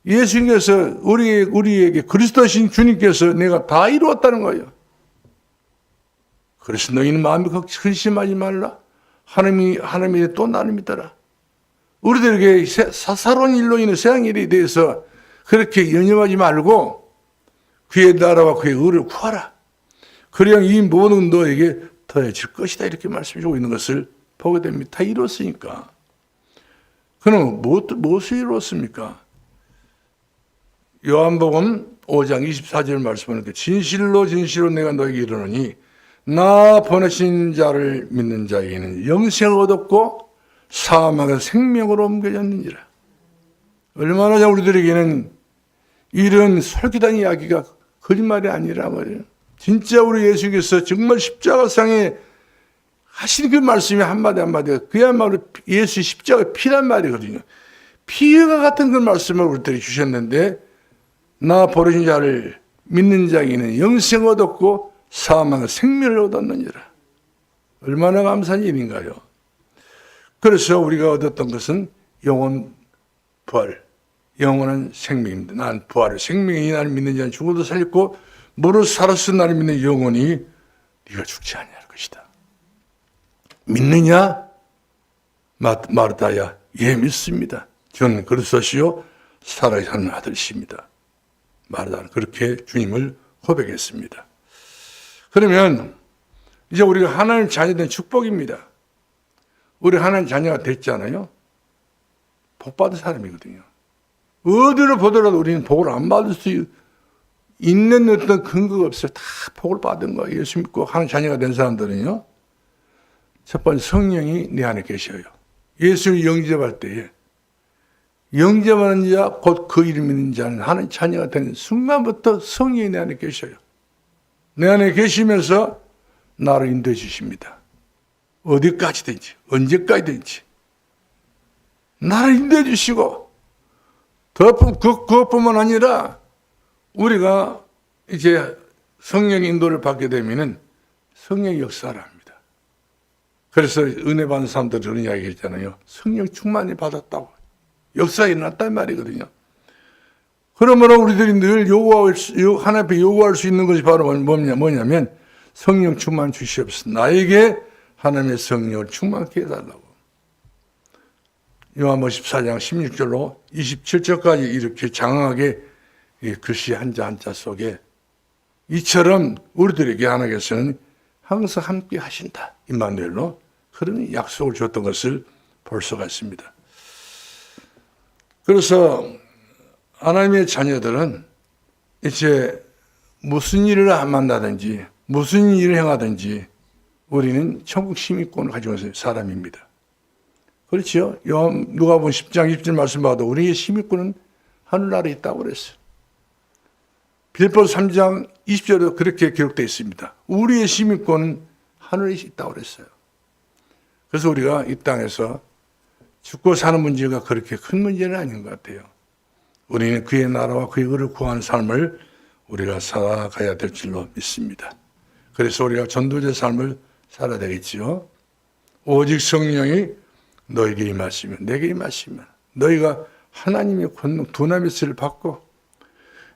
[SPEAKER 2] 예수님께서 우리에게 그리스도신 주님께서 내가 다 이루었다는 거예요. 그래서 너희는 마음에 근심하지 말라. 하나님이 또 나를 믿어라. 우리들에게 사사로운 일로 인해 세상 일에 대해서 그렇게 연연하지 말고 그의 나라와 그의 의를 구하라. 그래야 이 모든 너에게 더해질 것이다. 이렇게 말씀해 주고 있는 것을 보게 됩니다. 다 이뤘으니까. 그럼 무엇을 이뤘습니까? 요한복음 5장 24절 말씀하는 진실로 진실로 내가 너에게 이르노니 나 보내신 자를 믿는 자에게는 영생을 얻었고 사망에서 생명으로 옮겨졌느니라. 얼마나 우리들에게는 이런 솔깃한 이야기가 거짓말이 아니라 말이에요. 진짜 우리 예수께서 정말 십자가상에 하신 그 말씀이 한마디 한마디가 그야말로 예수의 십자가의 피란 말이거든요. 피와 같은 그 말씀을 우리들에게 주셨는데 나 버리신 자를 믿는 자에게는 영생을 얻었고 사망의 생명을 얻었느니라. 얼마나 감사한 일인가요? 그래서 우리가 얻었던 것은 영원 부활, 영원한 생명입니다. 난 부활을 생명이 나를 믿는 자는 죽어도 살렸고 무릇 살았을 나를 믿는 영혼이 네가 죽지 아니할 것이다. 믿느냐? 마르다야, 예 믿습니다. 저는 그리스도시요 살아있는 아들이십니다. 마르다는 그렇게 주님을 고백했습니다. 그러면 이제 우리가 하나님 자녀된 축복입니다. 우리 하나님 자녀가 됐잖아요. 복 받은 사람이거든요. 어디를 보더라도 우리는 복을 안 받을 수 있는 어떤 근거가 없어요. 다 복을 받은 거예요. 예수 믿고 하나님 자녀가 된 사람들은요. 첫 번째 성령이 내 안에 계셔요. 예수를 영접할 때에 영접하는 자 곧 그 이름 믿는 자는 하나님 자녀가 되는 순간부터 성령이 내 안에 계셔요. 내 안에 계시면서 나를 인도해 주십니다. 어디까지든지 언제까지든지 나를 인도해 주시고 그것뿐만 아니라 우리가 이제 성령의 인도를 받게 되면은 성령의 역사를 합니다. 그래서 은혜 받는 사람들은 그런 이야기 했잖아요. 성령 충만히 받았다고. 역사가 일어났단 말이거든요. 그러므로 우리들이 늘 하나님 앞에 요구할 수 있는 것이 바로 뭐냐면 성령 충만 주시옵소서. 나에게 하나님의 성령을 충만케 해달라고. 요한복음 14장 16절로 27절까지 이렇게 장황하게 글씨 한자 한자 속에 이처럼 우리들에게 하나님께서는 항상 함께 하신다. 임마누엘로 그런 약속을 줬던 것을 볼 수가 있습니다. 그래서 하나님의 자녀들은 이제 무슨 일을 만나든지 무슨 일을 행하든지 우리는 천국 시민권을 가지고 있는 사람입니다. 그렇죠? 누가복음 10장 20절 말씀 봐도 우리의 시민권은 하늘나라에 있다고 그랬어요. 빌립보서 3장 20절에도 그렇게 기록되어 있습니다. 우리의 시민권은 하늘에 있다고 그랬어요. 그래서 우리가 이 땅에서 죽고 사는 문제가 그렇게 큰 문제는 아닌 것 같아요. 우리는 그의 나라와 그의 의를 구하는 삶을 우리가 살아가야 될 줄로 믿습니다. 그래서 우리가 전도자 삶을 살아야 되겠지요. 오직 성령이 너에게 임하시면 내게 임하시면 너희가 하나님의 권능 두나미스를 받고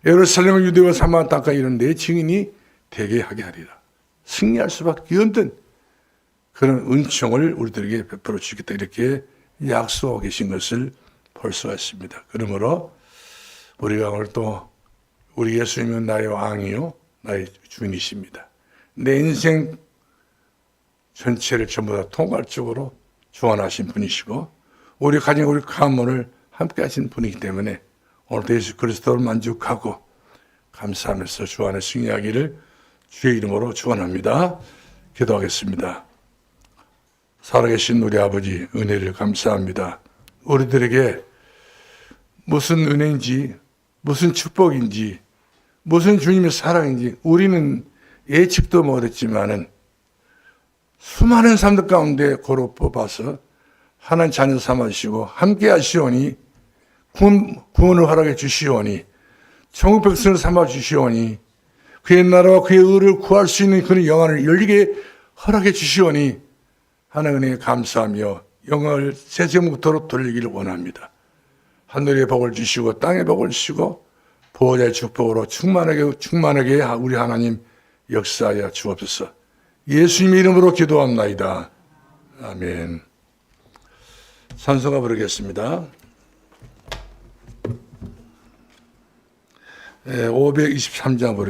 [SPEAKER 2] 예루살렘 유대와 사마리아 땅까지 이런 내 증인이 되게 하게 하리라. 승리할 수밖에 없는 그런 은총을 우리들에게 베풀어 주겠다 이렇게 약속하고 계신 것을 볼 수가 있습니다. 그러므로 우리가 오늘 또 우리 예수님은 나의 왕이요 나의 주인이십니다. 내 인생 전체를 전부 다 통괄적으로 주관하신 분이시고 우리 가정 우리 가문을 함께 하신 분이기 때문에 오늘도 예수 그리스도를 만족하고 감사하면서 주 안에 승리하기를 주의 이름으로 축원합니다. 기도하겠습니다. 살아계신 우리 아버지 은혜를 감사합니다. 우리들에게 무슨 은혜인지 무슨 축복인지 무슨 주님의 사랑인지 우리는 예측도 못했지만은 수많은 사람들 가운데 고로 뽑아서 하나님 자녀 삼아주시고 함께 하시오니 구원을 허락해 주시오니 천국 백성을 삼아주시오니 그의 나라와 그의 의를 구할 수 있는 그런 영안을 열리게 허락해 주시오니 하나님 은혜에 감사하며 영광을 세세부터로 돌리기를 원합니다. 하늘의 복을 주시고 땅의 복을 주시고 보호자의 축복으로 충만하게 우리 하나님 역사하여 주옵소서. 예수님의 이름으로 기도합나이다. 아멘. 찬송가 부르겠습니다. 523장